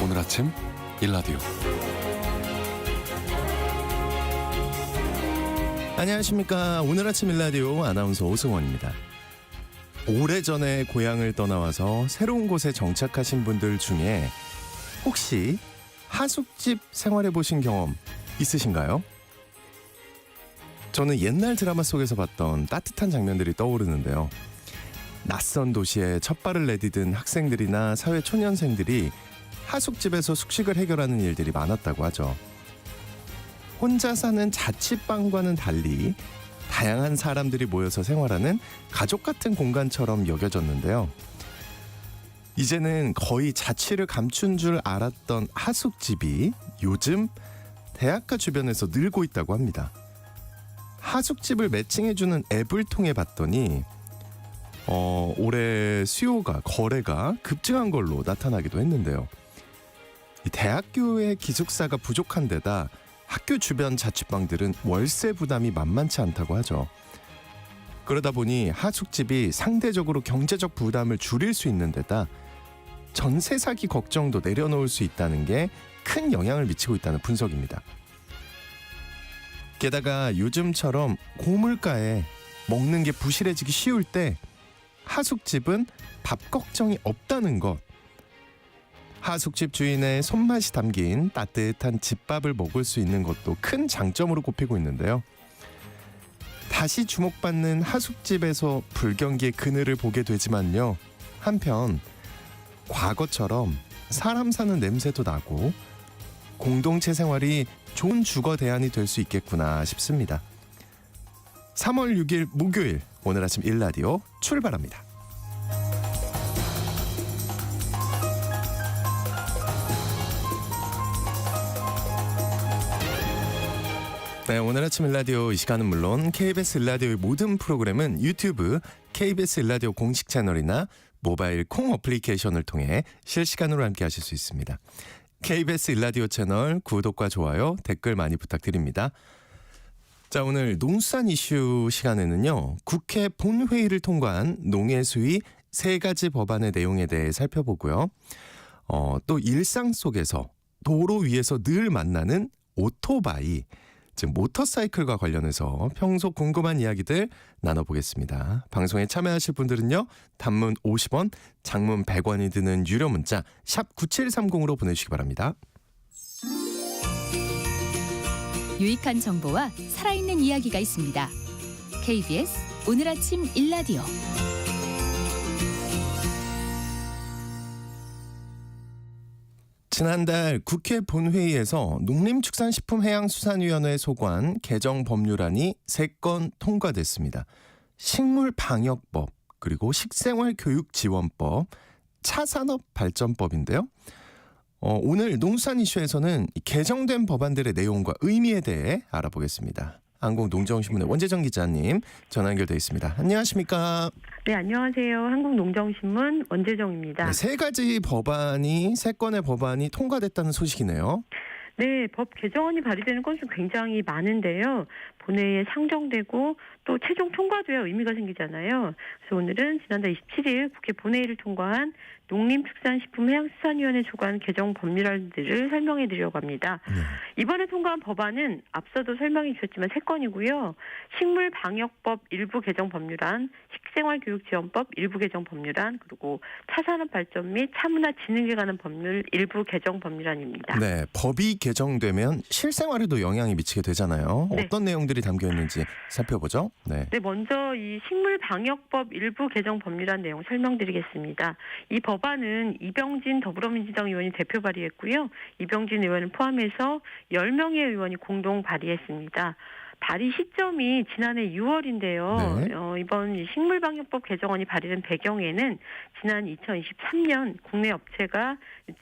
오늘 아침 일라디오. 안녕하십니까. 오늘 아침 일라디오 아나운서 오승원입니다. 오래전에 고향을 떠나와서 새로운 곳에 정착하신 분들 중에 혹시 하숙집 생활해 보신 경험 있으신가요? 저는 옛날 드라마 속에서 봤던 따뜻한 장면들이 떠오르는데요. 낯선 도시에 첫 발을 내디딘 학생들이나 사회 초년생들이 하숙집에서 숙식을 해결하는 일들이 많았다고 하죠. 혼자 사는 자취방과는 달리 다양한 사람들이 모여서 생활하는 가족 같은 공간처럼 여겨졌는데요. 이제는 거의 자취를 감춘 줄 알았던 하숙집이 요즘 대학가 주변에서 늘고 있다고 합니다. 하숙집을 매칭해주는 앱을 통해 봤더니 올해 거래가 급증한 걸로 나타나기도 했는데요. 이 대학교의 기숙사가 부족한 데다 학교 주변 자취방들은 월세 부담이 만만치 않다고 하죠. 그러다 보니 하숙집이 상대적으로 경제적 부담을 줄일 수 있는 데다 전세 사기 걱정도 내려놓을 수 있다는 게 큰 영향을 미치고 있다는 분석입니다. 게다가 요즘처럼 고물가에 먹는 게 부실해지기 쉬울 때 하숙집은 밥 걱정이 없다는 것. 하숙집 주인의 손맛이 담긴 따뜻한 집밥을 먹을 수 있는 것도 큰 장점으로 꼽히고 있는데요. 다시 주목받는 하숙집에서 불경기의 그늘을 보게 되지만요. 한편 과거처럼 사람 사는 냄새도 나고 공동체 생활이 좋은 주거 대안이 될 수 있겠구나 싶습니다. 3월 6일 목요일 오늘 아침 일라디오 출발합니다. 네, 오늘 아침 일라디오 이 시간은 물론 KBS 일라디오의 모든 프로그램은 유튜브 KBS 일라디오 공식 채널이나 모바일 콩 어플리케이션을 통해 실시간으로 함께 하실 수 있습니다. KBS 일라디오 채널 구독과 좋아요, 댓글 많이 부탁드립니다. 자, 오늘 농수산 이슈 시간에는요. 국회 본회의를 통과한 농해 수위 3가지 법안의 내용에 대해 살펴보고요. 또 일상 속에서 도로 위에서 늘 만나는 오토바이, 즉 모터사이클과 관련해서 평소 궁금한 이야기들 나눠보겠습니다. 방송에 참여하실 분들은요. 단문 50원, 장문 100원이 드는 유료 문자 샵 9730으로 보내주시기 바랍니다. 유익한 정보와 살아있는 이야기가 있습니다. KBS 오늘 아침 일라디오. 지난달 국회 본회의에서 농림축산식품해양수산위원회 소관 개정 법률안이 3건 통과됐습니다. 식물방역법, 그리고 식생활교육지원법, 차산업발전법인데요. 오늘 농수산 이슈에서는 개정된 법안들의 내용과 의미에 대해 알아보겠습니다. 한국농정신문의 원재정 기자님 전화 연결돼 있습니다. 안녕하십니까? 네, 안녕하세요. 한국농정신문 원재정입니다. 네, 3건의 법안이 통과됐다는 소식이네요. 네, 법 개정안이 발의되는 건수 굉장히 많은데요. 본회의에 상정되고 또 최종 통과돼야 의미가 생기잖아요. 그래서 오늘은 지난달 27일 국회 본회의를 통과한 농림축산식품해양수산위원회 소관 개정 법률안들을 설명해 드리려고 합니다. 이번에 통과한 법안은 앞서도 설명해 주셨지만 3건이고요. 식물방역법 일부 개정 법률안, 식생활교육지원법 일부 개정 법률안, 그리고 차산업발전 및 차문화진흥에 관한 법률 일부 개정 법률안입니다. 네, 법이 개정되면 실생활에도 영향이 미치게 되잖아요. 네. 어떤 내용들이 담겨 있는지 살펴보죠. 네, 먼저 이 식물방역법 일부 개정 법률안 내용 설명드리겠습니다. 이 법안은 이병진 더불어민주당 의원이 대표 발의했고요. 이병진 의원을 포함해서 10명의 의원이 공동 발의했습니다. 발의 시점이 지난해 6월인데요. 네. 이번 식물방역법 개정안이 발의된 배경에는 지난 2023년 국내 업체가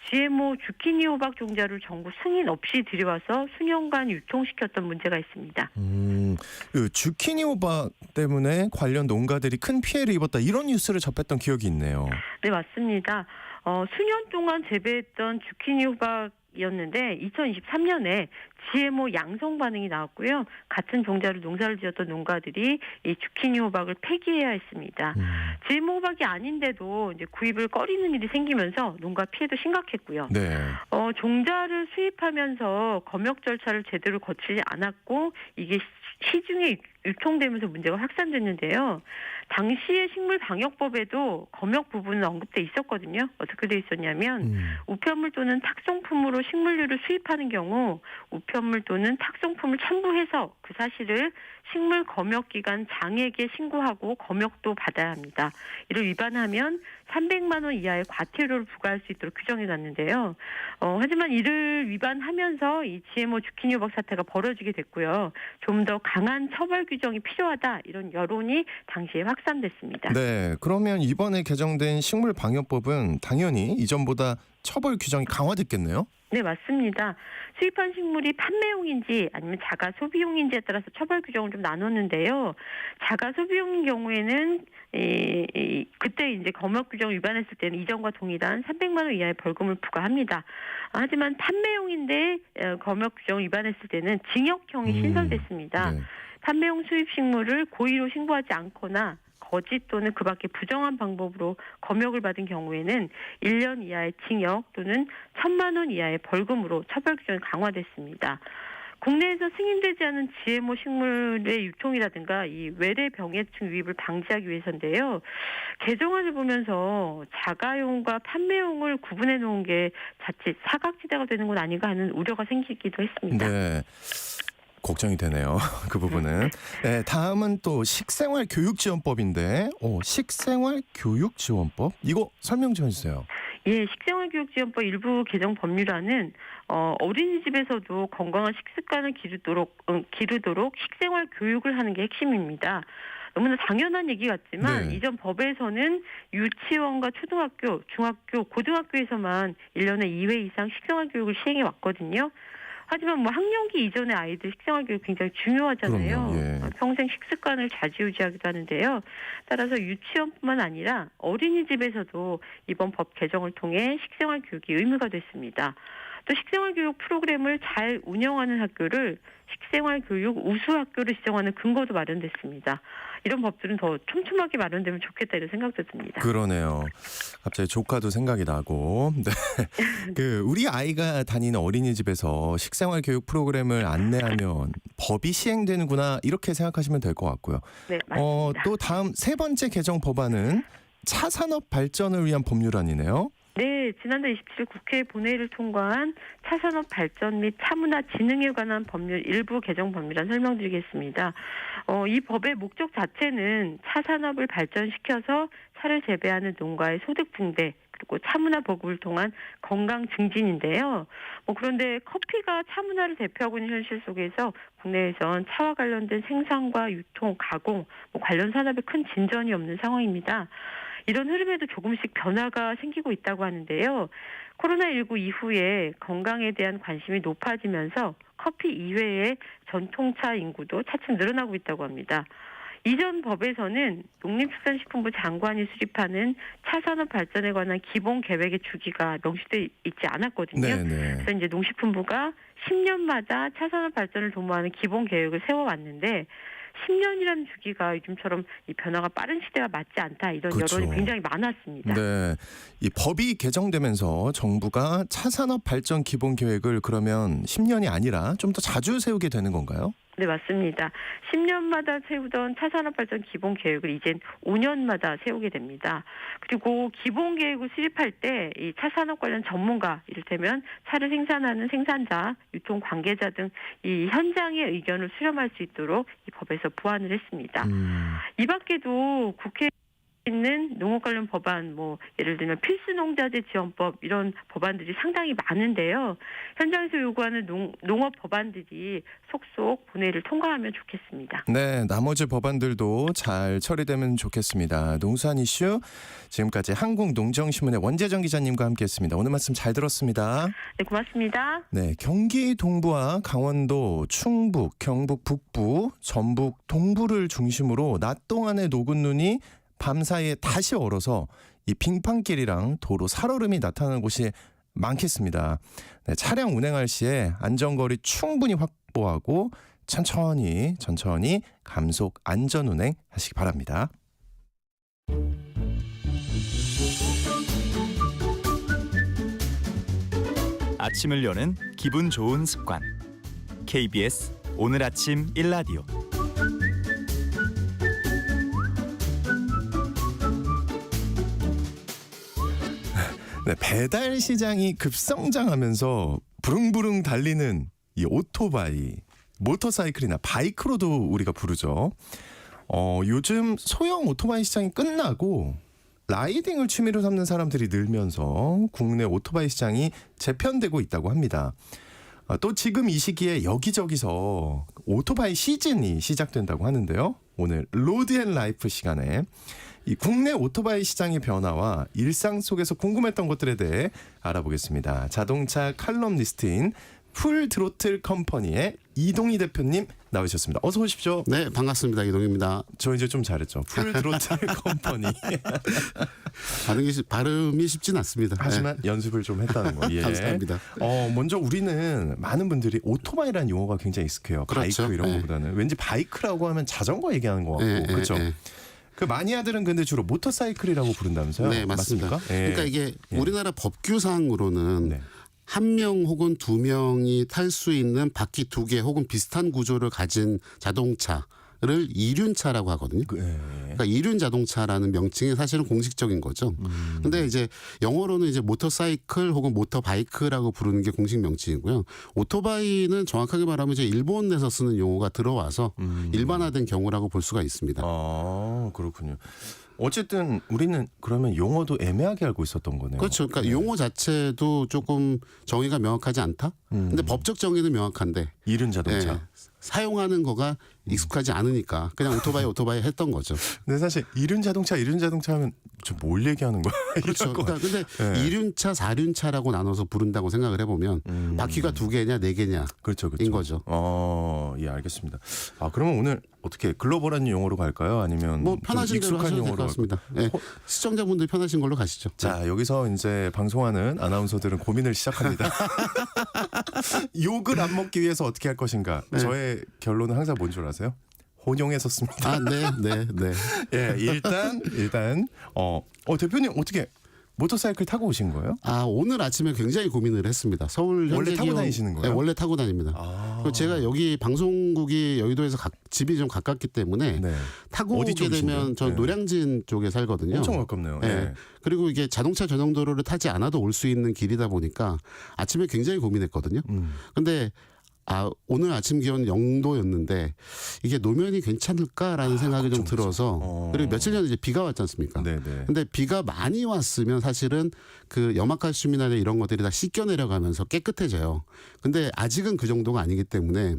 GMO 주키니 호박 종자를 정부 승인 없이 들여와서 수년간 유통시켰던 문제가 있습니다. 그 주키니 호박 때문에 관련 농가들이 큰 피해를 입었다, 이런 뉴스를 접했던 기억이 있네요. 네, 맞습니다. 수년 동안 재배했던 주키니 호박 이었는데 2023년에 GMO 양성 반응이 나왔고요. 같은 종자로 농사를 지었던 농가들이 이 주키니 호박을 폐기해야 했습니다. GMO 호박이 아닌데도 이제 구입을 꺼리는 일이 생기면서 농가 피해도 심각했고요. 네. 종자를 수입하면서 검역 절차를 제대로 거치지 않았고 이게 시중에 유통되면서 문제가 확산됐는데요. 당시의 식물방역법에도 검역 부분은 언급돼 있었거든요. 어떻게 돼 있었냐면 우편물 또는 탁송품으로 식물류를 수입하는 경우 우편물 또는 탁송품을 첨부해서 그 사실을 식물검역기관 장에게 신고하고 검역도 받아야 합니다. 이를 위반하면 300만 원 이하의 과태료를 부과할 수 있도록 규정해놨는데요. 하지만 이를 위반하면서 이 GMO 주키니 호박 사태가 벌어지게 됐고요. 좀 더 강한 처벌 규정이 필요하다 이런 여론이 당시에 확산됐습니다. 네. 그러면 이번에 개정된 식물방역법은 당연히 이전보다 처벌 규정이 강화됐겠네요. 네, 맞습니다. 수입한 식물이 판매용인지 아니면 자가 소비용인지에 따라서 처벌 규정을 좀 나눴는데요. 자가 소비용인 경우에는 그때 이제 검역 규정을 위반했을 때는 이전과 동일한 300만 원 이하의 벌금을 부과합니다. 하지만 판매용인데 검역 규정을 위반했을 때는 징역형이 신설됐습니다. 네. 판매용 수입 식물을 고의로 신고하지 않거나 거짓 또는 그 밖에 부정한 방법으로 검역을 받은 경우에는 1년 이하의 징역 또는 1,000만 원 이하의 벌금으로 처벌 규정이 강화됐습니다. 국내에서 승인되지 않은 GMO 식물의 유통이라든가 이 외래 병해충 유입을 방지하기 위해서인데요. 개정안을 보면서 자가용과 판매용을 구분해 놓은 게 자칫 사각지대가 되는 건 아닌가 하는 우려가 생기기도 했습니다. 네. 걱정이 되네요. 그 부분은. 네, 다음은 또 식생활교육지원법인데, 식생활교육지원법? 이거 설명 좀 해주세요. 예, 식생활교육지원법 일부 개정 법률안은 어린이집에서도 건강한 식습관을 기르도록 식생활 교육을 하는 게 핵심입니다. 너무나 당연한 얘기 같지만 네. 이전 법에서는 유치원과 초등학교, 중학교, 고등학교에서만 1년에 2회 이상 식생활 교육을 시행해 왔거든요. 하지만 뭐 학령기 이전의 아이들 식생활 교육 굉장히 중요하잖아요. 그럼요, 예. 평생 식습관을 좌지우지하기도 하는데요. 따라서 유치원뿐만 아니라 어린이집에서도 이번 법 개정을 통해 식생활 교육이 의무가 됐습니다. 또 식생활 교육 프로그램을 잘 운영하는 학교를 식생활 교육 우수 학교로 지정하는 근거도 마련됐습니다. 이런 법들은 더 촘촘하게 마련되면 좋겠다 이런 생각도 듭니다. 그러네요. 갑자기 조카도 생각이 나고. 네. 우리 아이가 다니는 어린이집에서 식생활 교육 프로그램을 안내하면 법이 시행되는구나 이렇게 생각하시면 될 것 같고요. 네, 맞습니다. 또 다음 세 번째 개정 법안은 차산업 발전을 위한 법률안이네요. 네, 지난달 27일 국회 본회의를 통과한 차산업 발전 및 차문화 진흥에 관한 법률 일부 개정 법률안 설명드리겠습니다. 이 법의 목적 자체는 차산업을 발전시켜서 차를 재배하는 농가의 소득 증대 그리고 차문화 보급을 통한 건강 증진인데요. 그런데 커피가 차문화를 대표하고 있는 현실 속에서 국내에선 차와 관련된 생산과 유통, 가공 관련 산업에 큰 진전이 없는 상황입니다. 이런 흐름에도 조금씩 변화가 생기고 있다고 하는데요. 코로나19 이후에 건강에 대한 관심이 높아지면서 커피 이외의 전통차 인구도 차츰 늘어나고 있다고 합니다. 이전 법에서는 농림축산식품부 장관이 수립하는 차산업 발전에 관한 기본 계획의 주기가 명시되어 있지 않았거든요. 네네. 그래서 이제 농식품부가 10년마다 차산업 발전을 도모하는 기본 계획을 세워왔는데 10년이라는 주기가 요즘처럼 이 변화가 빠른 시대와 맞지 않다 이런 그렇죠. 여론이 굉장히 많았습니다. 네, 이 법이 개정되면서 정부가 차산업 발전 기본 계획을 그러면 10년이 아니라 좀 더 자주 세우게 되는 건가요? 네, 맞습니다. 10년마다 세우던 차산업 발전 기본 계획을 이젠 5년마다 세우게 됩니다. 그리고 기본 계획을 수립할 때 이 차산업 관련 전문가, 이를테면 차를 생산하는 생산자, 유통 관계자 등 이 현장의 의견을 수렴할 수 있도록 이 법에서 보완을 했습니다. 이 밖에도 국회에 있는 농업 관련 법안, 예를 들면 필수농자재 지원법 이런 법안들이 상당히 많은데요. 현장에서 요구하는 농업 법안들이 속속 본회의를 통과하면 좋겠습니다. 네, 나머지 법안들도 잘 처리되면 좋겠습니다. 농수산 이슈 지금까지 한국농정신문의 원재정 기자님과 함께했습니다. 오늘 말씀 잘 들었습니다. 네, 고맙습니다. 네, 경기 동부와 강원도, 충북, 경북 북부, 전북 동부를 중심으로 낮 동안에 녹은 눈이 밤 사이에 다시 얼어서 이 빙판길이랑 도로 살얼음이 나타나는 곳이 많겠습니다. 네, 차량 운행할 시에 안전거리 충분히 확보하고 천천히 감속 안전 운행 하시기 바랍니다. 아침을 여는 기분 좋은 습관. KBS 오늘 아침 일라디오. 네, 배달 시장이 급성장하면서 부릉부릉 달리는 이 오토바이, 모터사이클이나 바이크로도 우리가 부르죠. 요즘 소형 오토바이 시장이 끝나고 라이딩을 취미로 삼는 사람들이 늘면서 국내 오토바이 시장이 재편되고 있다고 합니다. 또 지금 이 시기에 여기저기서 오토바이 시즌이 시작된다고 하는데요. 오늘 로드앤라이프 시간에 이 국내 오토바이 시장의 변화와 일상 속에서 궁금했던 것들에 대해 알아보겠습니다. 자동차 칼럼니스트인 풀드로틀 컴퍼니의 이동희 대표님 나오셨습니다. 어서 오십시오. 네, 반갑습니다. 이동입니다. 저 이제 좀 잘했죠. 풀드로틀 컴퍼니. 발음이 쉽진 않습니다. 하지만 연습을 좀 했다는 거. 예. 감사합니다. 먼저 우리는 많은 분들이 오토바이라는 용어가 굉장히 익숙해요. 그렇죠. 바이크 이런 네. 것보다는 왠지 바이크라고 하면 자전거 얘기하는 것 같고 그렇죠. 그 마니아들은 근데 주로 모터사이클이라고 부른다면서요? 네, 맞습니다. 맞습니까? 예. 그러니까 이게 예. 우리나라 법규상으로는 네. 한 명 혹은 두 명이 탈 수 있는 바퀴 두 개 혹은 비슷한 구조를 가진 자동차를 이륜차라고 하거든요. 예. 그러니까 이륜 자동차라는 명칭이 사실은 공식적인 거죠. 근데 이제 영어로는 이제 모터사이클 혹은 모터바이크라고 부르는 게 공식 명칭이고요. 오토바이는 정확하게 말하면 이제 일본에서 쓰는 용어가 들어와서 일반화된 경우라고 볼 수가 있습니다. 그렇군요. 어쨌든 우리는 그러면 용어도 애매하게 알고 있었던 거네요. 그렇죠. 그러니까 용어 자체도 조금 정의가 명확하지 않다. 근데 법적 정의는 명확한데 이륜 자동차. 예, 사용하는 거가 익숙하지 않으니까 그냥 오토바이 했던 거죠. 근데 사실 이륜 자동차 하면 좀 뭘 얘기하는 거야? 그렇죠. 그러니까 근데 예. 2륜차, 4륜차라고 나눠서 부른다고 생각을 해보면 바퀴가 두 개냐 네 개냐 그렇죠. 인 거죠. 예, 알겠습니다. 그러면 오늘 어떻게 글로벌한 용어로 갈까요? 아니면 뭐 좀 편하신 대로 익숙한 하셔도 될 용어로 것 같습니다. 예, 시청자분들 편하신 걸로 가시죠. 자, 여기서 이제 방송하는 아나운서들은 고민을 시작합니다. 욕을 안 먹기 위해서 어떻게 할 것인가? 네. 저의 결론은 항상 뭔 줄 아세요? 혼용했었습니다. 네. 예, 일단 대표님 어떻게 모터사이클 타고 오신 거예요? 오늘 아침에 굉장히 고민을 했습니다. 서울 원래 타고 현대기업 다니시는 거예요? 네, 원래 타고 다닙니다. 그리고 제가 여기 방송국이 여의도에서 집이 좀 가깝기 때문에 네. 타고 어디 오게 쪽이신데요? 되면 전 네. 노량진 쪽에 살거든요. 엄청 가깝네요. 예. 예. 그리고 이게 자동차 전용 도로를 타지 않아도 올 수 있는 길이다 보니까 아침에 굉장히 고민했거든요. 근데 오늘 아침 기온 0도였는데 이게 노면이 괜찮을까라는 생각이 좀 들어서 그리고 며칠 전에 이제 비가 왔지 않습니까? 네네. 근데 비가 많이 왔으면 사실은 그 염화칼슘이나 이런 것들이 다 씻겨 내려가면서 깨끗해져요. 근데 아직은 그 정도가 아니기 때문에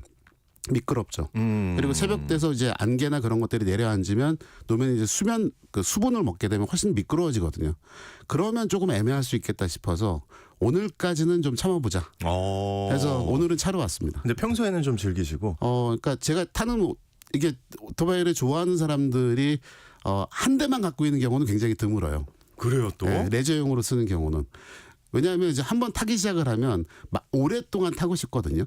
미끄럽죠. 그리고 새벽 돼서 이제 안개나 그런 것들이 내려앉으면 노면이 이제 수분을 먹게 되면 훨씬 미끄러워지거든요. 그러면 조금 애매할 수 있겠다 싶어서 오늘까지는 좀 참아보자. 그래서 오늘은 차로 왔습니다. 근데 평소에는 좀 즐기시고. 그러니까 제가 타는 이게 오토바이를 좋아하는 사람들이 한 대만 갖고 있는 경우는 굉장히 드물어요. 그래요 또? 네, 레저용으로 쓰는 경우는. 왜냐하면 이제 한번 타기 시작을 하면 오랫동안 타고 싶거든요.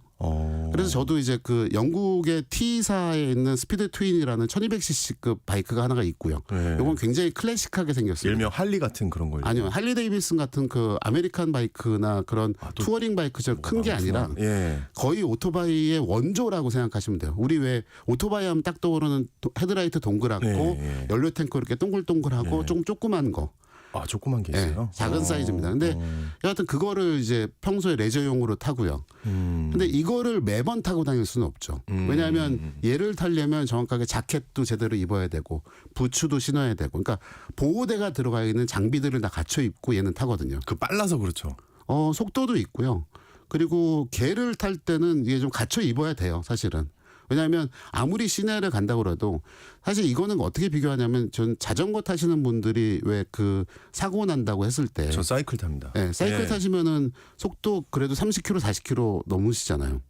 그래서 저도 이제 그 영국의 T사에 있는 스피드 트윈이라는 1200cc급 바이크가 하나가 있고요. 네. 이건 굉장히 클래식하게 생겼습니다. 일명 할리 같은 그런 거예요. 아니요, 할리 데이비슨 같은 그 아메리칸 바이크나 그런 투어링 바이크처럼 큰 게 아니라 예. 거의 오토바이의 원조라고 생각하시면 돼요. 우리 왜 오토바이 하면 딱 떠오르는 헤드라이트 동그랗고 예. 연료 탱크 이렇게 동글동글하고 예. 조금 조그만 거. 조그만 게 있어요. 작은 사이즈입니다. 근데 여하튼 그거를 이제 평소에 레저용으로 타고요. 근데 이거를 매번 타고 다닐 수는 없죠. 왜냐하면 얘를 타려면 정확하게 자켓도 제대로 입어야 되고 부츠도 신어야 되고, 그러니까 보호대가 들어가 있는 장비들을 다 갖춰 입고 얘는 타거든요. 빨라서 그렇죠. 속도도 있고요. 그리고 걔를 탈 때는 이게 좀 갖춰 입어야 돼요, 사실은. 왜냐하면 아무리 시내를 간다고 그래도 사실 이거는 어떻게 비교하냐면 전 자전거 타시는 분들이 왜 그 사고 난다고 했을 때 저 사이클 탑니다. 사이클 타시면은 속도 그래도 30km, 40km 넘으시잖아요.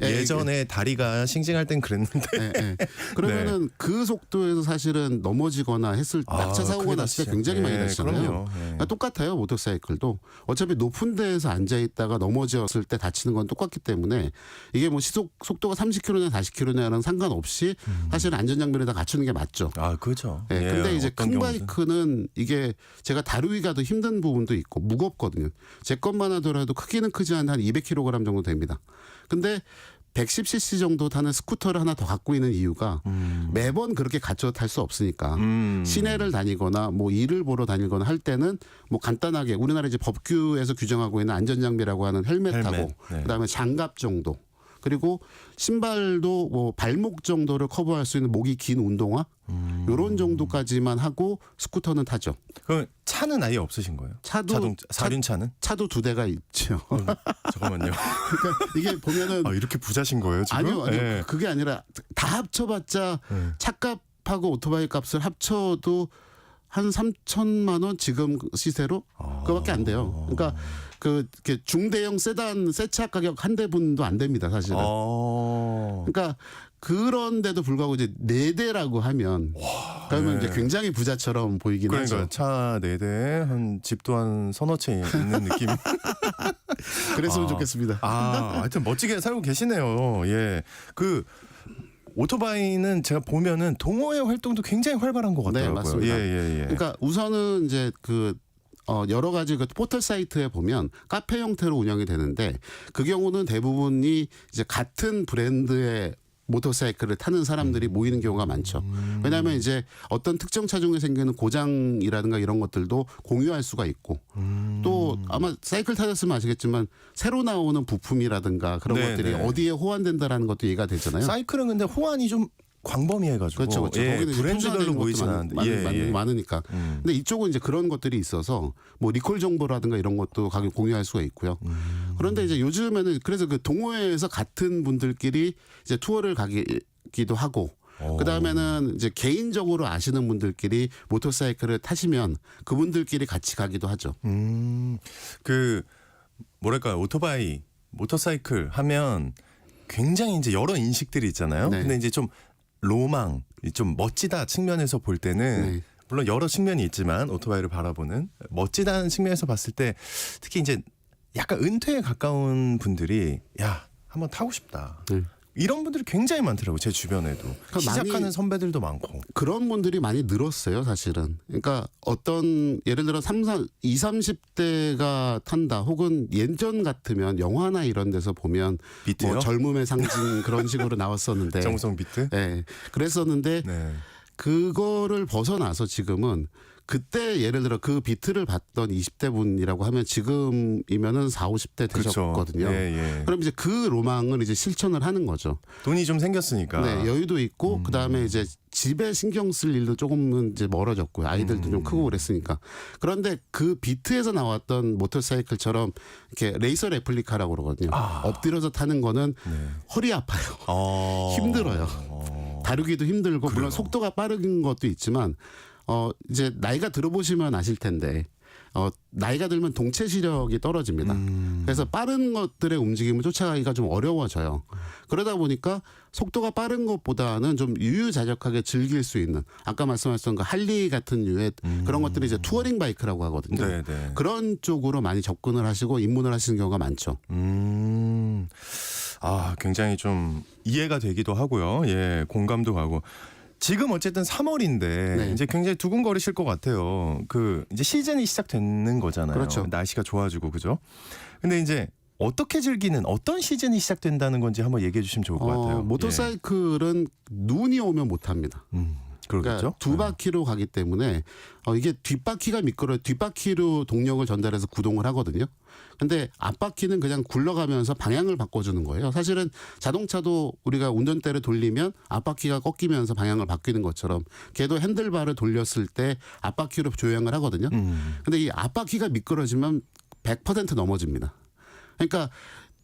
예전에 다리가 싱싱할 땐 그랬는데 그러면은 그 속도에서 사실은 넘어지거나 했을 낙차 사고가 났을 때 굉장히 많이 다치잖아요. 그러니까 똑같아요. 모터사이클도 어차피 높은 데에서 앉아 있다가 넘어졌을 때 다치는 건 똑같기 때문에 이게 뭐 시속 속도가 30km냐 40km냐랑 상관없이 사실은 안전장비를 다 갖추는 게 맞죠. 아, 그렇죠. 네, 근데 이제 큰 경우든. 바이크는 이게 제가 다루기가 더 힘든 부분도 있고 무겁거든요. 제 것만 하더라도 크기는 크지만 한 200kg 정도 됩니다. 근데 110cc 정도 타는 스쿠터를 하나 더 갖고 있는 이유가 매번 그렇게 갖춰 탈 수 없으니까 시내를 다니거나 뭐 일을 보러 다니거나 할 때는 뭐 간단하게 우리나라 이제 법규에서 규정하고 있는 안전장비라고 하는 헬멧하고 네. 그다음에 장갑 정도 그리고 신발도 뭐 발목 정도를 커버할 수 있는 목이 긴 운동화 요런 정도까지만 하고 스쿠터는 타죠. 그럼 차는 아예 없으신 거예요? 차도 사륜차는? 차도 2대가 있죠. 잠깐만요. 그러니까 이게 보면은 이렇게 부자신 거예요 지금? 아니요. 네. 그게 아니라 다 합쳐봤자 차값하고 오토바이 값을 합쳐도 한 3천만 원 지금 시세로 그거밖에 안 돼요. 그러니까 이렇게 중대형 세단 새차 가격 한 대분도 안 됩니다, 사실은. 그러니까 그런데도 불구하고 이제 4대라고 하면 그러면 이제 굉장히 부자처럼 보이긴 그러니까 하죠. 차 4대 한 집도 한 서너 채 있는 느낌. 그랬으면 좋겠습니다. 하여튼 멋지게 살고 계시네요. 예. 오토바이는 제가 보면은 동호회 활동도 굉장히 활발한 것 같더라고요. 네, 맞습니다. 예. 그러니까 우선은 이제 여러 가지 포털 사이트에 보면 카페 형태로 운영이 되는데 그 경우는 대부분이 이제 같은 브랜드의 모터사이클을 타는 사람들이 모이는 경우가 많죠. 왜냐하면 이제 어떤 특정 차종에 생기는 고장이라든가 이런 것들도 공유할 수가 있고 또 아마 사이클 타셨으면 아시겠지만 새로 나오는 부품이라든가 그런 것들이 어디에 호환된다라는 것도 이해가 되잖아요. 사이클은 근데 호환이 좀 광범위해가지고 그렇죠. 예, 거기는 이제 브랜드별로 표준화된 보이진 것도 않는데 많으니까. 근데 이쪽은 이제 그런 것들이 있어서 뭐 리콜 정보라든가 이런 것도 가격 공유할 수가 있고요. 그런데 이제 요즘에는 그래서 그 동호회에서 같은 분들끼리 이제 투어를 가기도 하고 그 다음에는 이제 개인적으로 아시는 분들끼리 모터사이클을 타시면 그분들끼리 같이 가기도 하죠. 뭐랄까요, 오토바이, 모터사이클 하면 굉장히 이제 여러 인식들이 있잖아요. 네. 근데 이제 좀 로망, 좀 멋지다 측면에서 볼 때는 네. 물론 여러 측면이 있지만 오토바이를 바라보는 멋지다는 측면에서 봤을 때 특히 이제 약간 은퇴에 가까운 분들이 야, 한번 타고 싶다. 이런 분들이 굉장히 많더라고요. 제 주변에도. 그러니까 시작하는 선배들도 많고. 그런 분들이 많이 늘었어요, 사실은. 그러니까 어떤 예를 들어 20, 30대가 탄다 혹은 예전 같으면 영화나 이런 데서 보면 비트요? 뭐 젊음의 상징 그런 식으로 나왔었는데 정우성 비트? 네. 그랬었는데 네. 그거를 벗어나서 지금은 그때 예를 들어 그 비트를 봤던 20대 분이라고 하면 지금이면은 40, 50대 되셨거든요. 예. 그럼 이제 그 로망을 이제 실천을 하는 거죠. 돈이 좀 생겼으니까. 네, 여유도 있고 그다음에 이제 집에 신경 쓸 일도 조금은 이제 멀어졌고요. 아이들도 좀 크고 그랬으니까. 그런데 그 비트에서 나왔던 모터사이클처럼 이렇게 레이서 레플리카라고 그러거든요. 엎드려서 타는 거는 허리 아파요. 힘들어요. 다루기도 힘들고 물론 속도가 빠른 것도 있지만 이제 나이가 들어보시면 아실 텐데 나이가 들면 동체 시력이 떨어집니다. 그래서 빠른 것들의 움직임을 쫓아가기가 좀 어려워져요. 그러다 보니까 속도가 빠른 것보다는 좀 유유자적하게 즐길 수 있는 아까 말씀하셨던 그 할리 같은 류의 그런 것들이 이제 투어링 바이크라고 하거든요. 네네. 그런 쪽으로 많이 접근을 하시고 입문을 하시는 경우가 많죠. 굉장히 좀 이해가 되기도 하고요. 예, 공감도 가고. 지금 어쨌든 3월인데 네. 이제 굉장히 두근거리실 것 같아요. 이제 시즌이 시작되는 거잖아요. 그렇죠. 날씨가 좋아지고 그죠? 근데 이제 어떻게 즐기는 어떤 시즌이 시작된다는 건지 한번 얘기해 주시면 좋을 것 같아요. 모터사이클은 눈이 오면 못 합니다. 그러겠죠. 그러니까 두 바퀴로 가기 때문에 이게 뒷바퀴가 미끄러요. 뒷바퀴로 동력을 전달해서 구동을 하거든요. 근데 앞바퀴는 그냥 굴러가면서 방향을 바꿔주는 거예요. 사실은 자동차도 우리가 운전대를 돌리면 앞바퀴가 꺾이면서 방향을 바뀌는 것처럼 걔도 핸들바를 돌렸을 때 앞바퀴로 조향을 하거든요. 근데 이 앞바퀴가 미끄러지면 100% 넘어집니다. 그러니까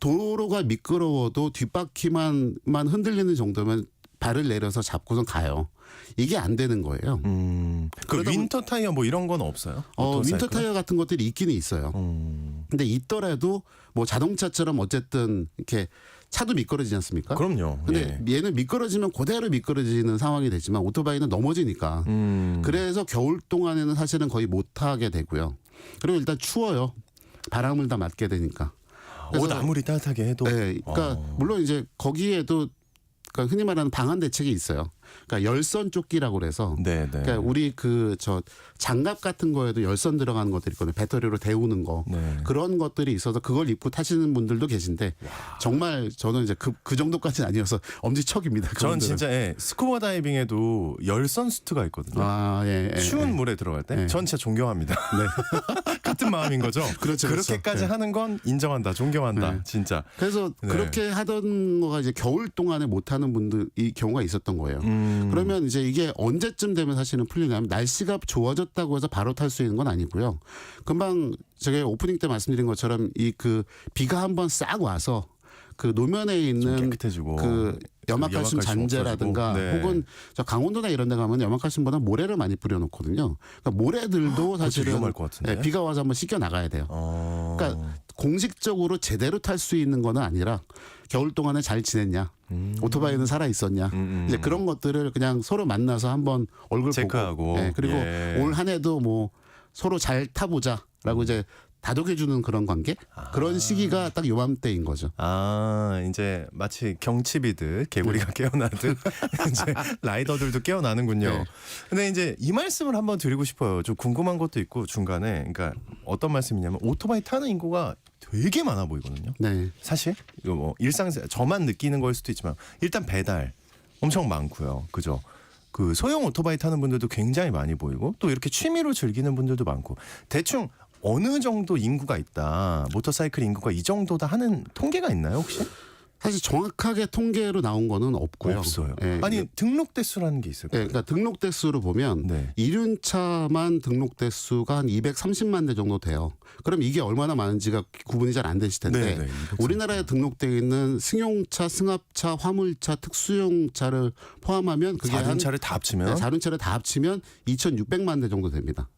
도로가 미끄러워도 뒷바퀴만 흔들리는 정도면 발을 내려서 잡고선 가요. 이게 안 되는 거예요. 윈터 타이어 뭐 이런 건 없어요? 윈터 타이어 같은 것들이 있기는 있어요. 근데 있더라도 뭐 자동차처럼 어쨌든 이렇게 차도 미끄러지지 않습니까? 그럼요. 근데 얘는 미끄러지면 그대로 미끄러지는 상황이 되지만 오토바이는 넘어지니까. 그래서 겨울 동안에는 사실은 거의 못 하게 되고요. 그리고 일단 추워요. 바람을 다 맞게 되니까. 옷 아무리 따뜻하게 해도. 네, 그러니까 물론 이제 거기에도 그러니까 흔히 말하는 방한 대책이 있어요. 그러니까 열선 조끼라고 그래서 네. 그러니까 우리 그 저 장갑 같은 거에도 열선 들어가는 것들이 있거든요. 배터리로 데우는 거. 네. 그런 것들이 있어서 그걸 입고 타시는 분들도 계신데 정말 저는 이제 그 정도까지는 아니어서 엄지척입니다. 전 그분들은. 진짜 스쿠버 다이빙에도 열선 수트가 있거든요. 추운 물에 들어갈 때 전 진짜 존경합니다. 같은 마음인 거죠. 그렇죠. 그렇게까지 네. 하는 건 인정한다, 존경한다, 네. 진짜. 그래서 그렇게 하던 거가 이제 겨울 동안에 못 하는 분들 이 경우가 있었던 거예요. 그러면 이제 이게 언제쯤 되면 사실은 풀리냐면 날씨가 좋아졌다고 해서 바로 탈 수 있는 건 아니고요. 금방 제가 오프닝 때 말씀드린 것처럼 이 그 비가 한번 싹 와서 그 노면에 있는 깨끗해지고 그 염화칼슘 잔재라든가 네. 혹은 저 강원도나 이런 데 가면 염화칼슘보다 모래를 많이 뿌려놓거든요. 그러니까 모래들도 사실은 위험할 것 같은데. 네, 비가 와서 한번 씻겨 나가야 돼요. 그러니까 공식적으로 제대로 탈 수 있는 거는 아니라 겨울 동안에 잘 지냈냐, 오토바이는 살아 있었냐, 이제 그런 것들을 그냥 서로 만나서 한번 얼굴 체크하고. 보고, 네, 그리고 올 한 해도 뭐 서로 잘 타보자라고 이제 다독여주는 그런 관계, 그런 시기가 딱 요맘때인 거죠. 이제 마치 경칩이듯 개구리가 깨어나듯 이제 라이더들도 깨어나는군요. 네. 근데 이제 이 말씀을 한번 드리고 싶어요. 좀 궁금한 것도 있고 중간에, 그러니까 어떤 말씀이냐면 오토바이 타는 인구가 되게 많아 보이거든요. 네. 사실 이거 뭐 일상생 저만 느끼는 걸 수도 있지만 일단 배달 엄청 많고요. 그죠? 그 소형 오토바이 타는 분들도 굉장히 많이 보이고 또 이렇게 취미로 즐기는 분들도 많고 대충 어느 정도 인구가 있다. 모터사이클 인구가 이 정도다 하는 통계가 있나요, 혹시? 사실 정확하게 통계로 나온 거는 없고요. 없어요. 예, 아니 등록 대수라는 게 있을까요? 네, 그러니까 등록 대수로 보면 네. 이륜차만 등록 대수가 한 230만 대 정도 돼요. 그럼 이게 얼마나 많은지가 구분이 잘 안 되실 텐데 네, 우리나라에 등록되어 있는 승용차, 승합차, 화물차, 특수용차를 포함하면 그게 한 4륜차를 다 합치면 4륜차를 다 합치면 2,600만 대 정도 됩니다.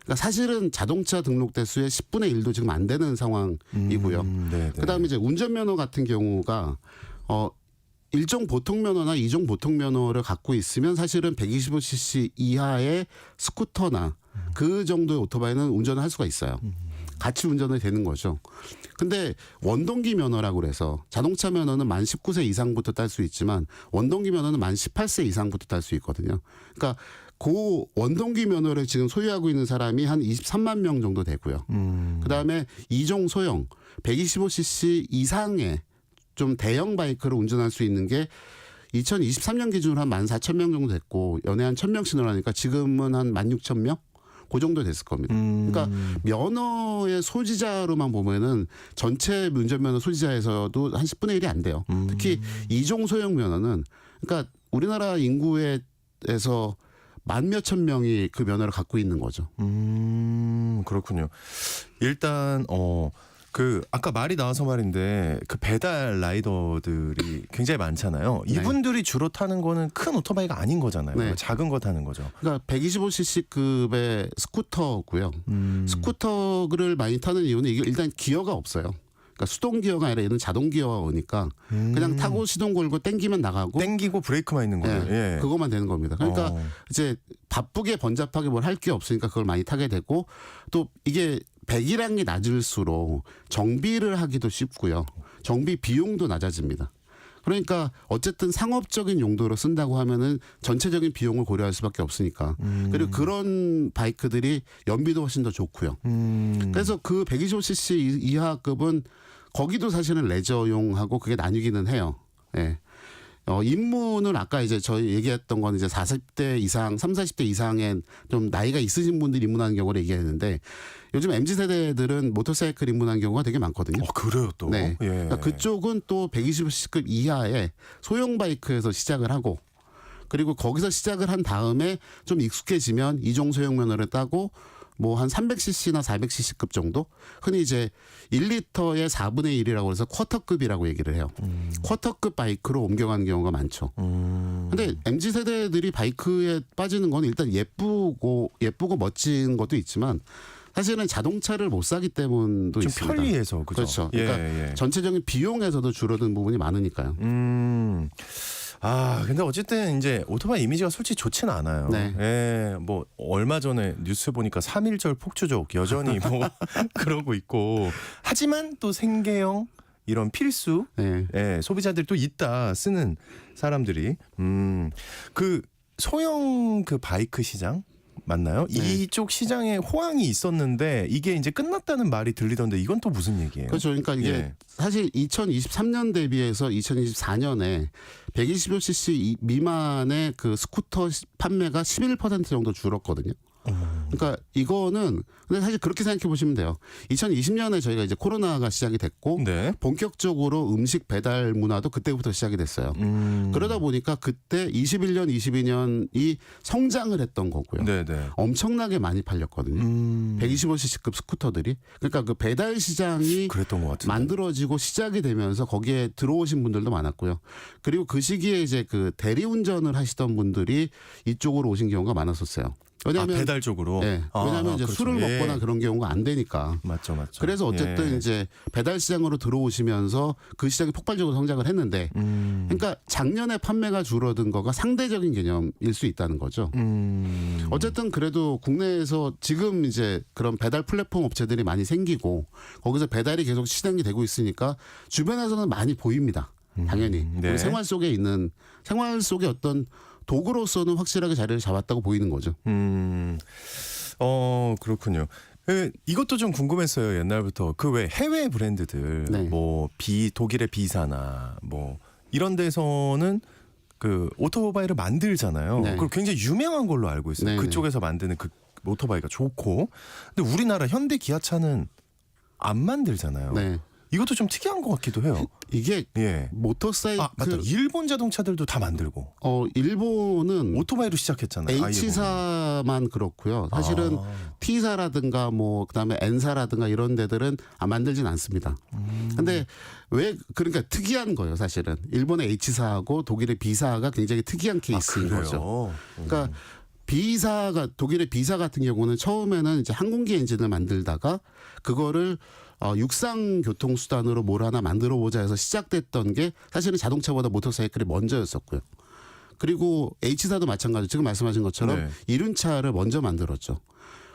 그러니까 사실은 자동차 등록 대수의 10분의 1도 지금 안 되는 상황이고요. 네. 그다음에 이제 운전면허 같은 경우가 1종 보통면허나 2종 보통면허를 갖고 있으면 사실은 125cc 이하의 스쿠터나 그 정도의 오토바이는 운전을 할 수가 있어요. 같이 운전이 되는 거죠. 근데 원동기 면허라고 그래서 자동차 면허는 만 19세 이상부터 딸 수 있지만 원동기 면허는 만 18세 이상부터 딸 수 있거든요. 그러니까 그 원동기 면허를 지금 소유하고 있는 사람이 한 23만 명 정도 되고요. 그다음에 2종 소형 125cc 이상의 좀 대형 바이크를 운전할 수 있는 게 2023년 기준으로 한 14,000명 정도 됐고 연애 한 1,000명씩 늘어나니까 지금은 한 16,000명? 그 정도 됐을 겁니다. 그러니까 면허의 소지자로만 보면은 전체 운전면허 소지자에서도 한 10분의 1이 안 돼요. 특히 2종 소형 면허는 그러니까 우리나라 인구에서 만 몇천 명이 그 면허를 갖고 있는 거죠. 그렇군요. 일단 그 아까 말이 나와서 말인데 그 배달 라이더들이 굉장히 많잖아요. 이분들이 주로 타는 거는 큰 오토바이가 아닌 거잖아요. 네. 작은 거 타는 거죠. 그러니까 125cc급의 스쿠터고요. 스쿠터를 많이 타는 이유는 이게 일단 기어가 없어요. 그러니까 수동 기어가 아니라 얘는 자동 기어가 오니까 그냥 타고 시동 걸고 땡기면 나가고 땡기고 브레이크만 있는 거예요. 예, 예. 그것만 되는 겁니다. 그러니까 이제 바쁘게 번잡하게 뭘 할 게 없으니까 그걸 많이 타게 되고 또 이게 배기량이 낮을수록 정비를 하기도 쉽고요. 정비 비용도 낮아집니다. 그러니까 어쨌든 상업적인 용도로 쓴다고 하면은 전체적인 비용을 고려할 수밖에 없으니까. 그리고 그런 바이크들이 연비도 훨씬 더 좋고요. 그래서 그 125cc 이하급은 거기도 사실은 레저용하고 그게 나뉘기는 해요. 예. 입문을 아까 이제 저희 얘기했던 건 이제 40대 이상, 30, 40대 이상의 좀 나이가 있으신 분들이 입문하는 경우를 얘기했는데 요즘 MZ세대들은 모터사이클 입문하는 경우가 되게 많거든요. 그래요 또. 네. 예. 그러니까 그쪽은 또 120cc급 이하의 소형 바이크에서 시작을 하고 그리고 거기서 시작을 한 다음에 좀 익숙해지면 2종 소형 면허를 따고 뭐 한 300cc나 400cc급 정도 흔히 이제 1리터의 4분의 1이라고 해서 쿼터급이라고 얘기를 해요. 쿼터급 바이크로 옮겨가는 경우가 많죠. 근데 MZ세대들이 바이크에 빠지는 건 일단 예쁘고 멋진 것도 있지만 사실은 자동차를 못 사기 때문도 좀 있습니다. 편리해서 그죠? 그렇죠. 그러니까 예. 전체적인 비용에서도 줄어든 부분이 많으니까요. 근데 어쨌든 이제 오토바이 이미지가 솔직히 좋지는 않아요. 네. 예, 뭐 얼마 전에 뉴스 보니까 3.1절 폭주족 여전히 뭐 그러고 있고 하지만 또 생계형 이런 필수 네. 예, 소비자들이 또 있다 쓰는 사람들이 그 소형 그 바이크 시장 맞나요? 네. 이쪽 시장에 호황이 있었는데 이게 이제 끝났다는 말이 들리던데 이건 또 무슨 얘기예요? 그렇죠. 그러니까 이게 예. 사실 2023년 대비해서 2024년에 125cc 미만의 그 스쿠터 판매가 11% 정도 줄었거든요. 그러니까 이거는 근데 사실 그렇게 생각해 보시면 돼요. 2020년에 저희가 이제 코로나가 시작이 됐고 네. 본격적으로 음식 배달 문화도 그때부터 시작이 됐어요. 그러다 보니까 그때 21년, 22년이 성장을 했던 거고요. 네네. 엄청나게 많이 팔렸거든요. 125cc급 스쿠터들이. 그러니까 그 배달 시장이 그랬던 것 같은데. 만들어지고 시작이 되면서 거기에 들어오신 분들도 많았고요. 그리고 그 시기에 이제 그 대리운전을 하시던 분들이 이쪽으로 오신 경우가 많았었어요. 왜냐하면 배달 쪽으로. 네, 왜냐하면 이제 그렇죠. 술을 예. 먹거나 그런 경우가 안 되니까. 맞죠. 그래서 어쨌든 예. 이제 배달 시장으로 들어오시면서 그 시장이 폭발적으로 성장을 했는데, 그러니까 작년에 판매가 줄어든 거가 상대적인 개념일 수 있다는 거죠. 어쨌든 그래도 국내에서 지금 이제 그런 배달 플랫폼 업체들이 많이 생기고 거기서 배달이 계속 실행이 되고 있으니까 주변에서는 많이 보입니다. 당연히 네. 우리 생활 속에 어떤 도구로서는 확실하게 자리를 잡았다고 보이는 거죠. 그렇군요. 이것도 좀 궁금했어요. 옛날부터 그 왜 해외 브랜드들 네. 뭐 독일의 비사나 뭐 이런 데서는 그 오토바이를 만들잖아요. 네. 그리고 굉장히 유명한 걸로 알고 있어요. 네, 그쪽에서 만드는 그 오토바이가 좋고, 근데 우리나라 현대 기아차는 안 만들잖아요. 네. 이것도 좀 특이한 것 같기도 해요. 이게 예. 모터사이클 맞다. 일본 자동차들도 다 만들고 일본은 오토바이로 시작했잖아요. H사만 그렇고요. 사실은 T사라든가 뭐 그다음에 N사라든가 이런 데들은 만들진 않습니다. 근데 왜 그러니까 특이한 거예요, 사실은. 일본의 H사하고 독일의 B사가 굉장히 특이한 케이스인 거죠. 그러니까 독일의 B사 같은 경우는 처음에는 이제 항공기 엔진을 만들다가 그거를 육상 교통 수단으로 뭘 하나 만들어 보자 해서 시작됐던 게 사실은 자동차보다 모터사이클이 먼저였었고요. 그리고 H사도 마찬가지로 지금 말씀하신 것처럼 네. 이륜차를 먼저 만들었죠.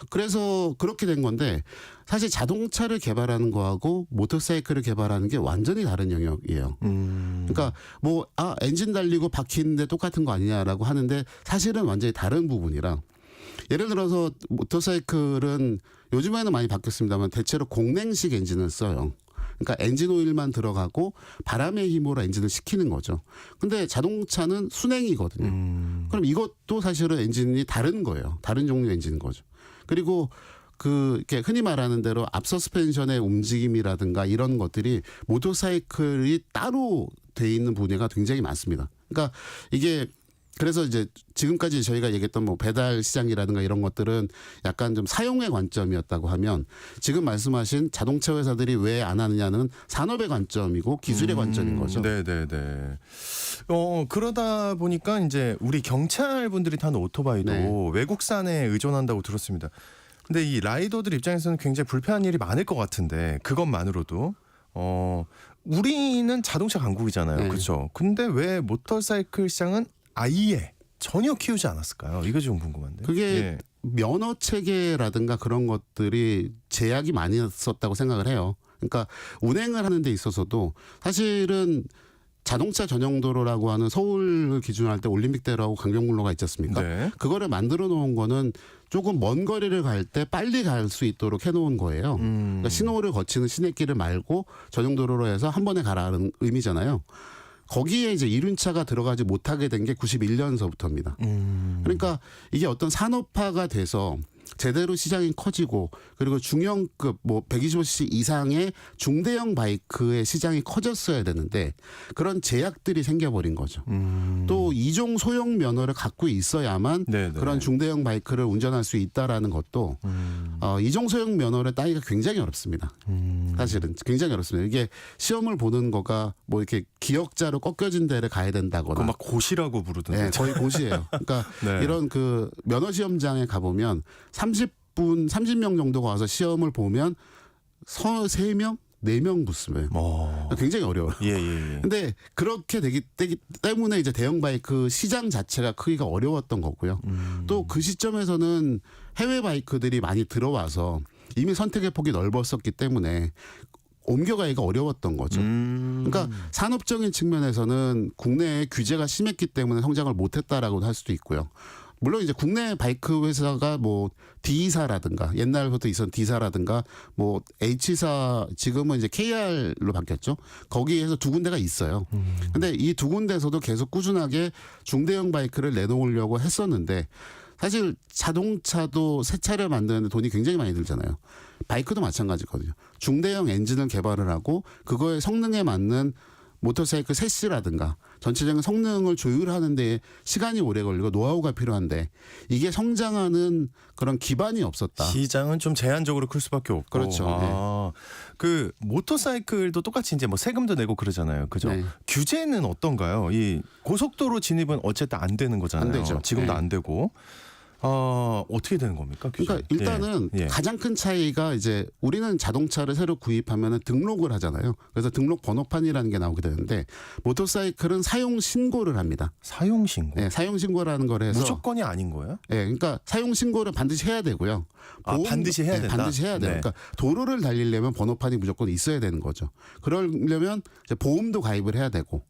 그래서 그렇게 된 건데 사실 자동차를 개발하는 거하고 모터사이클을 개발하는 게 완전히 다른 영역이에요. 그러니까 뭐 엔진 달리고 바퀴인데 똑같은 거 아니냐라고 하는데 사실은 완전히 다른 부분이라 예를 들어서 모터사이클은 요즘에는 많이 바뀌었습니다만 대체로 공냉식 엔진을 써요. 그러니까 엔진 오일만 들어가고 바람의 힘으로 엔진을 식히는 거죠. 근데 자동차는 순행이거든요. 그럼 이것도 사실은 엔진이 다른 거예요. 다른 종류 엔진인 거죠. 그리고 이렇게 흔히 말하는 대로 앞 서스펜션의 움직임이라든가 이런 것들이 모터사이클이 따로 돼 있는 분야가 굉장히 많습니다. 그러니까 이게 그래서 이제 지금까지 저희가 얘기했던 뭐 배달 시장이라든가 이런 것들은 약간 좀 사용의 관점이었다고 하면 지금 말씀하신 자동차 회사들이 왜 안 하느냐는 산업의 관점이고 기술의 관점인 거죠. 네네네. 그러다 보니까 이제 우리 경찰 분들이 타는 오토바이도 네. 외국산에 의존한다고 들었습니다. 근데 이 라이더들 입장에서는 굉장히 불편한 일이 많을 것 같은데 그것만으로도 우리는 자동차 강국이잖아요. 네. 그렇죠. 근데 왜 모터사이클 시장은 아예 전혀 키우지 않았을까요? 이거 좀 궁금한데. 그게 예. 면허 체계라든가 그런 것들이 제약이 많이 있었다고 생각을 해요. 그러니까 운행을 하는 데 있어서도 사실은 자동차 전용 도로라고 하는 서울을 기준으로 할 때 올림픽대로하고 강변북로가 있지 않습니까? 네. 그거를 만들어 놓은 거는 조금 먼 거리를 갈 때 빨리 갈 수 있도록 해놓은 거예요. 그러니까 신호를 거치는 시내길을 말고 전용 도로로 해서 한 번에 가라는 의미잖아요. 거기에 이제 이륜차가 들어가지 못하게 된 게 91년서부터입니다. 그러니까 이게 어떤 산업화가 돼서 제대로 시장이 커지고 그리고 중형급 뭐 125cc 이상의 중대형 바이크의 시장이 커졌어야 되는데 그런 제약들이 생겨버린 거죠. 또 2종 소형 면허를 갖고 있어야만 네네. 그런 중대형 바이크를 운전할 수 있다라는 것도 2종 소형 면허를 따기가 굉장히 어렵습니다. 사실은 굉장히 어렵습니다. 이게 시험을 보는 거가 뭐 이렇게 기역자로 꺾여진 데를 가야 된다거나 그거 막 고시라고 부르던데. 네, 거의 고시예요. 그러니까 네. 이런 그 면허 시험장에 가보면 30분 30분, 30명 정도가 와서 시험을 보면 3명, 4명 붙으면 굉장히 어려워요. 예. 근데 그렇게 되기 때문에 이제 대형 바이크 시장 자체가 크기가 어려웠던 거고요. 또 그 시점에서는 해외 바이크들이 많이 들어와서 이미 선택의 폭이 넓었었기 때문에 옮겨가기가 어려웠던 거죠. 그러니까 산업적인 측면에서는 국내에 규제가 심했기 때문에 성장을 못했다라고도 할 수도 있고요. 물론 이제 국내 바이크 회사가 뭐 D사라든가 옛날부터 있었던 D사라든가 뭐 H사 지금은 이제 KR로 바뀌었죠. 거기에서 두 군데가 있어요. 근데 이 두 군데에서도 계속 꾸준하게 중대형 바이크를 내놓으려고 했었는데 사실 자동차도 새 차를 만드는데 돈이 굉장히 많이 들잖아요. 바이크도 마찬가지거든요. 중대형 엔진을 개발을 하고 그거의 성능에 맞는 모터사이클 셋시라든가 전체적인 성능을 조율하는 데 시간이 오래 걸리고 노하우가 필요한데 이게 성장하는 그런 기반이 없었다. 시장은 좀 제한적으로 클 수밖에 없고. 그렇죠. 그 모터사이클도 똑같이 이제 뭐 세금도 내고 그러잖아요. 그죠? 네. 규제는 어떤가요? 이 고속도로 진입은 어쨌든 안 되는 거잖아요. 안 되죠. 지금도 네. 안 되고. 어떻게 되는 겁니까? 규제? 그러니까 일단은 예. 가장 큰 차이가 이제 우리는 자동차를 새로 구입하면 등록을 하잖아요. 그래서 등록 번호판이라는 게 나오게 되는데 모터사이클은 사용 신고를 합니다. 사용 신고. 네, 사용 신고라는 걸 해서 무조건이 아닌 거예요? 네, 그러니까 사용 신고를 반드시 해야 되고요. 반드시 해야 된다? 반드시 해야 돼요. 네. 그러니까 도로를 달리려면 번호판이 무조건 있어야 되는 거죠. 그러려면 이제 보험도 가입을 해야 되고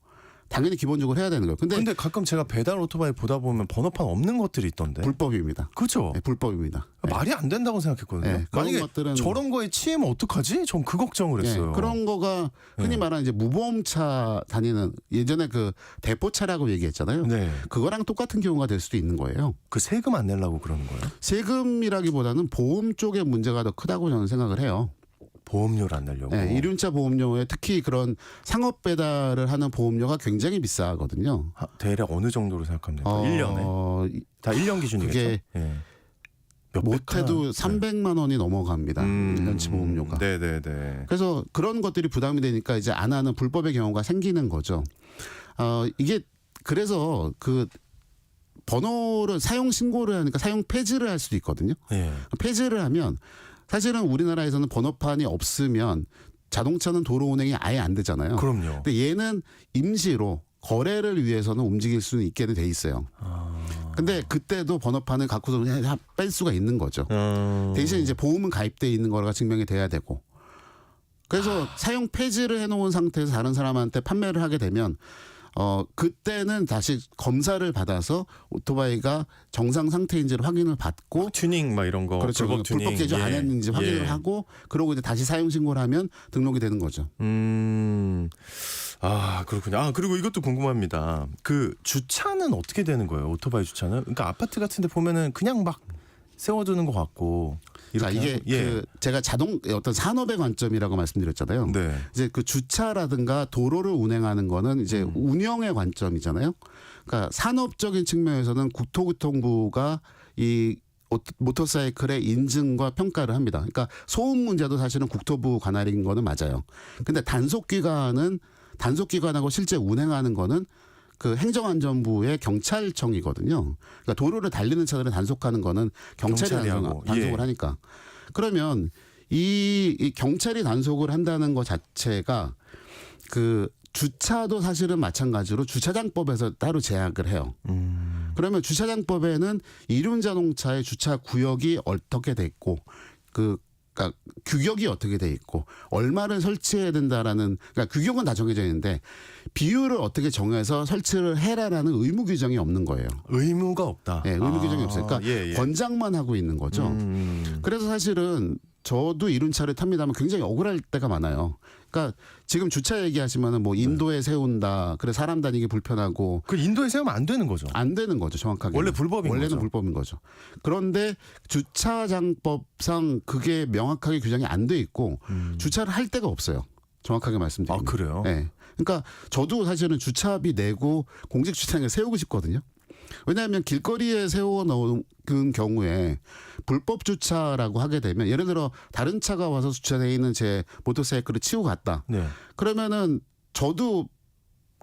당연히 기본적으로 해야 되는 거예요. 근데 가끔 제가 배달 오토바이 보다 보면 번호판 없는 것들이 있던데. 불법입니다. 그죠? 네, 불법입니다. 말이 안 된다고 생각했거든요. 네, 그런 만약에 것들은 저런 거에 치이면 어떡하지? 전 그 걱정을 네, 했어요. 그런 거가 흔히 말하는 이제 무보험차 다니는 예전에 그 대포차라고 얘기했잖아요. 네. 그거랑 똑같은 경우가 될 수도 있는 거예요. 그 세금 안 내려고 그러는 거예요? 세금이라기보다는 보험 쪽의 문제가 더 크다고 저는 생각을 해요. 보험료를 안 내려고. 네, 이륜차 보험료에 특히 그런 상업 배달을 하는 보험료가 굉장히 비싸거든요. 대략 어느 정도로 생각합니까? 1년에? 다 1년 기준이겠죠? 그게 예. 못해도 300만 원이 넘어갑니다. 1년치 보험료가. 네네네. 그래서 그런 것들이 부담이 되니까 이제 안 하는 불법의 경우가 생기는 거죠. 이게 그래서 그 번호를 사용 신고를 하니까 사용 폐지를 할 수도 있거든요. 예. 폐지를 하면 사실은 우리나라에서는 번호판이 없으면 자동차는 도로 운행이 아예 안 되잖아요. 그럼요. 근데 얘는 임시로 거래를 위해서는 움직일 수는 있게는 돼 있어요. 근데 그때도 번호판을 갖고서 그냥 뺄 수가 있는 거죠. 대신 이제 보험은 가입돼 있는 거가 증명이 돼야 되고. 그래서 사용 폐지를 해놓은 상태에서 다른 사람한테 판매를 하게 되면 그때는 다시 검사를 받아서 오토바이가 정상 상태인지를 확인을 받고 튜닝 막 이런 거. 그렇죠. 불법 튜닝. 불법 개조 안 했는지 확인을 하고 그러고 이제 다시 사용 신고를 하면 등록이 되는 거죠. 그렇군요. 그리고 이것도 궁금합니다. 그 주차는 어떻게 되는 거예요? 오토바이 주차는? 그러니까 아파트 같은 데 보면은 그냥 막 세워두는 것 같고. 자, 이게 그 제가 어떤 산업의 관점이라고 말씀드렸잖아요. 네. 이제 그 주차라든가 도로를 운행하는 거는 이제 운영의 관점이잖아요. 그러니까 산업적인 측면에서는 국토교통부가 이 모터사이클의 인증과 평가를 합니다. 그러니까 소음 문제도 사실은 국토부 관할인 거는 맞아요. 근데 단속기관하고 실제 운행하는 거는 그 행정안전부의 경찰청이거든요. 그러니까 도로를 달리는 차들을 단속하는 거는 경찰이 단속을 하니까. 그러면 이 경찰이 단속을 한다는 것 자체가 그 주차도 사실은 마찬가지로 주차장법에서 따로 제약을 해요. 그러면 주차장법에는 이륜자동차의 주차 구역이 어떻게 돼 있고 그러니까 규격이 어떻게 돼 있고 얼마를 설치해야 된다라는 그러니까 규격은 다 정해져 있는데 비율을 어떻게 정해서 설치를 해라라는 의무 규정이 없는 거예요. 의무가 없다. 네, 의무 규정이 없어요. 그러니까 권장만 하고 있는 거죠. 그래서 사실은 저도 이륜차를 탑니다만 굉장히 억울할 때가 많아요. 그러니까 지금 주차 얘기하시면은 뭐 인도에 세운다. 그래 사람 다니기 불편하고. 그 인도에 세우면 안 되는 거죠. 안 되는 거죠, 정확하게. 원래는 불법인 거죠. 그런데 주차장법상 그게 명확하게 규정이 안 돼 있고 주차를 할 데가 없어요. 정확하게 말씀드리면. 그래요? 네. 그러니까 저도 사실은 주차비 내고 공직 주차장에 세우고 싶거든요. 왜냐하면 길거리에 세워놓은 경우에 불법 주차라고 하게 되면 예를 들어 다른 차가 와서 주차되어 있는 제 모터사이클을 치고 갔다. 네. 그러면은 저도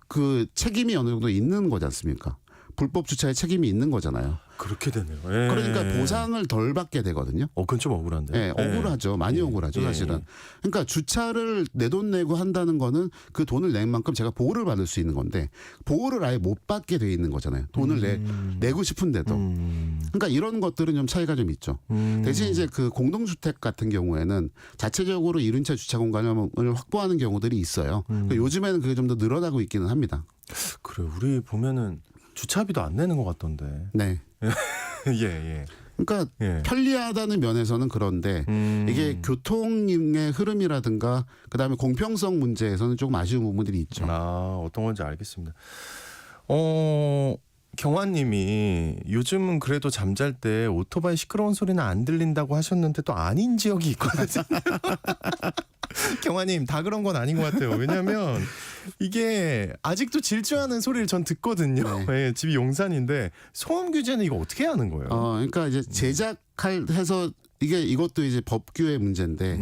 그 책임이 어느 정도 있는 거지 않습니까? 불법 주차에 책임이 있는 거잖아요. 그렇게 되네요. 예. 그러니까 보상을 덜 받게 되거든요. 그건 좀 억울한데. 예, 억울하죠. 많이 억울하죠, 사실은. 그러니까 주차를 내 돈 내고 한다는 거는 그 돈을 낸 만큼 제가 보호를 받을 수 있는 건데 보호를 아예 못 받게 돼 있는 거잖아요. 돈을 내고 싶은데도. 그러니까 이런 것들은 좀 차이가 좀 있죠. 대신 이제 그 공동주택 같은 경우에는 자체적으로 이륜차 주차 공간을 확보하는 경우들이 있어요. 그러니까 요즘에는 그게 좀 더 늘어나고 있기는 합니다. 그래, 우리 보면은 주차비도 안 내는 것 같던데. 네. 예. 그러니까 예. 편리하다는 면에서는 그런데 이게 교통의 흐름이라든가 그다음에 공평성 문제에서는 조금 아쉬운 부분들이 있죠. 어떤 건지 알겠습니다. 경화님이 요즘은 그래도 잠잘 때 오토바이 시끄러운 소리는 안 들린다고 하셨는데 또 아닌 지역이 있거든요. 경화님 다 그런 건 아닌 것 같아요. 왜냐하면 이게 아직도 질주하는 소리를 전 듣거든요. 네. 집이 용산인데 소음 규제는 이거 어떻게 하는 거예요? 그러니까 이제 제작해서 이것도 이제 법규의 문제인데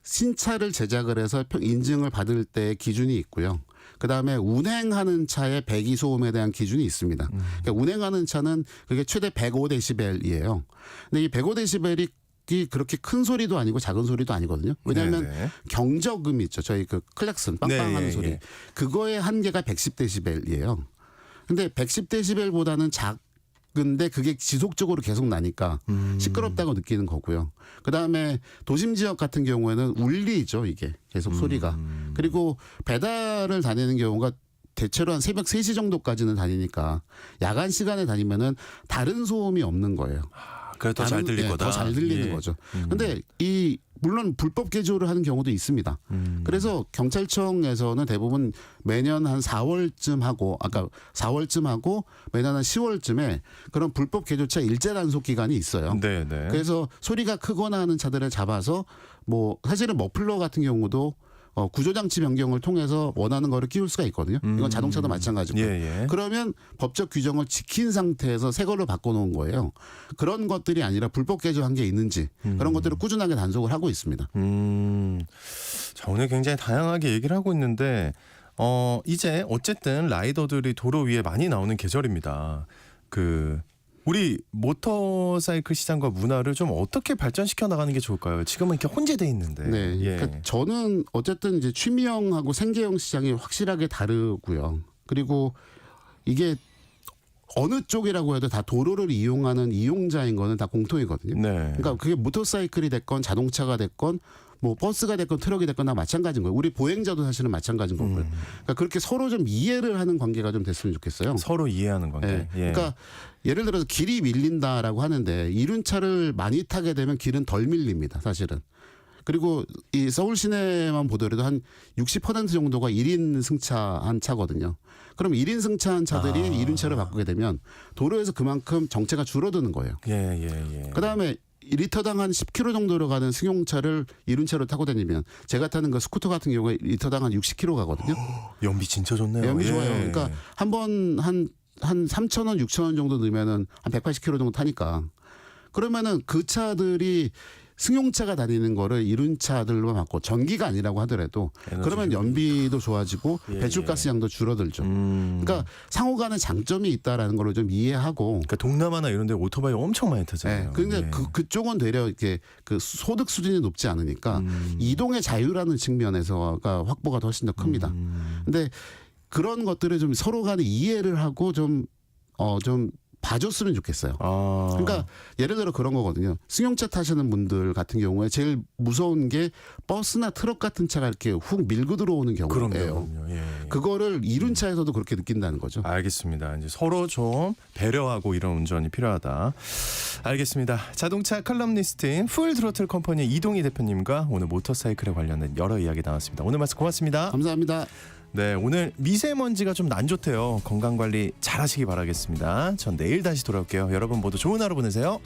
신차를 제작을 해서 인증을 받을 때 기준이 있고요. 그다음에 운행하는 차의 배기 소음에 대한 기준이 있습니다. 그러니까 운행하는 차는 그게 최대 105데시벨이에요. 근데 이 105데시벨이 그렇게 큰 소리도 아니고 작은 소리도 아니거든요. 왜냐하면 네네. 경적음 있죠. 저희 그 클락슨 빵빵하는 소리. 그거의 한계가 110데시벨이에요. 근데 110데시벨보다는 작은데 그게 지속적으로 계속 나니까 시끄럽다고 느끼는 거고요. 그다음에 도심 지역 같은 경우에는 울리죠. 이게 계속 소리가. 그리고 배달을 다니는 경우가 대체로 한 새벽 3시 정도까지는 다니니까 야간 시간에 다니면은 다른 소음이 없는 거예요. 그래 더 잘 들릴 거다. 더 잘 들리는 거죠. 근데 물론 불법 개조를 하는 경우도 있습니다. 그래서 경찰청에서는 대부분 매년 한 4월쯤 하고 매년 한 10월쯤에 그런 불법 개조차 일제 단속 기간이 있어요. 네네. 그래서 소리가 크거나 하는 차들을 잡아서 사실은 머플러 같은 경우도 구조장치 변경을 통해서 원하는 거를 끼울 수가 있거든요. 이건 자동차도 마찬가지고. 그러면 법적 규정을 지킨 상태에서 새 걸로 바꿔놓은 거예요. 그런 것들이 아니라 불법 개조한 게 있는지 그런 것들을 꾸준하게 단속을 하고 있습니다. 자, 오늘 굉장히 다양하게 얘기를 하고 있는데 이제 어쨌든 라이더들이 도로 위에 많이 나오는 계절입니다. 우리 모터사이클 시장과 문화를 좀 어떻게 발전시켜 나가는 게 좋을까요? 지금은 이렇게 혼재돼 있는데. 네. 그러니까 저는 어쨌든 이제 취미형하고 생계형 시장이 확실하게 다르고요. 그리고 이게 어느 쪽이라고 해도 다 도로를 이용하는 이용자인 거는 다 공통이거든요. 네. 그러니까 그게 모터사이클이 됐건 자동차가 됐건 버스가 됐건 트럭이 됐건 다 마찬가지인 거예요. 우리 보행자도 사실은 마찬가지인 거고요. 그러니까 그렇게 서로 좀 이해를 하는 관계가 좀 됐으면 좋겠어요. 서로 이해하는 관계. 네. 그러니까 예를 들어서 길이 밀린다라고 하는데 이륜차를 많이 타게 되면 길은 덜 밀립니다. 사실은. 그리고 이 서울 시내만 보더라도 한 60% 정도가 1인 승차한 차거든요. 그럼 1인 승차한 차들이 이륜차를 바꾸게 되면 도로에서 그만큼 정체가 줄어드는 거예요. 그다음에 리터당 한 10km 정도로 가는 승용차를 이륜차로 타고 다니면 제가 타는 그 스쿠터 같은 경우에 리터당 한 60km 가거든요. 연비 진짜 좋네요. 연비 좋아요. 그러니까 한 번 한 3,000원, 6,000원 정도 넣으면은 한 180km 정도 타니까 그러면은 그 차들이 승용차가 다니는 거를 이륜차들로 바꿔 전기가 아니라고 하더라도 그러면 연비도 좋아지고 배출가스량도 줄어들죠. 그러니까 상호 간의 장점이 있다라는 걸 좀 이해하고. 그러니까 동남아나 이런 데 오토바이 엄청 많이 타잖아요. 근데 그쪽은 되려 이렇게 그 소득 수준이 높지 않으니까 이동의 자유라는 측면에서가 확보가 훨씬 더 큽니다. 근데 그런 것들을 좀 서로 간에 이해를 하고 좀 봐줬으면 좋겠어요. 그러니까 예를 들어 그런 거거든요. 승용차 타시는 분들 같은 경우에 제일 무서운 게 버스나 트럭 같은 차가 이렇게 훅 밀고 들어오는 경우예요. 그럼요. 그거를 이륜차에서도 그렇게 느낀다는 거죠. 알겠습니다. 이제 서로 좀 배려하고 이런 운전이 필요하다. 알겠습니다. 자동차 칼럼니스트인 풀드로틀 컴퍼니 이동희 대표님과 오늘 모터사이클에 관련된 여러 이야기 나왔습니다. 오늘 말씀 고맙습니다. 감사합니다. 네, 오늘 미세먼지가 좀 안 좋대요. 건강관리 잘 하시기 바라겠습니다. 전 내일 다시 돌아올게요. 여러분 모두 좋은 하루 보내세요.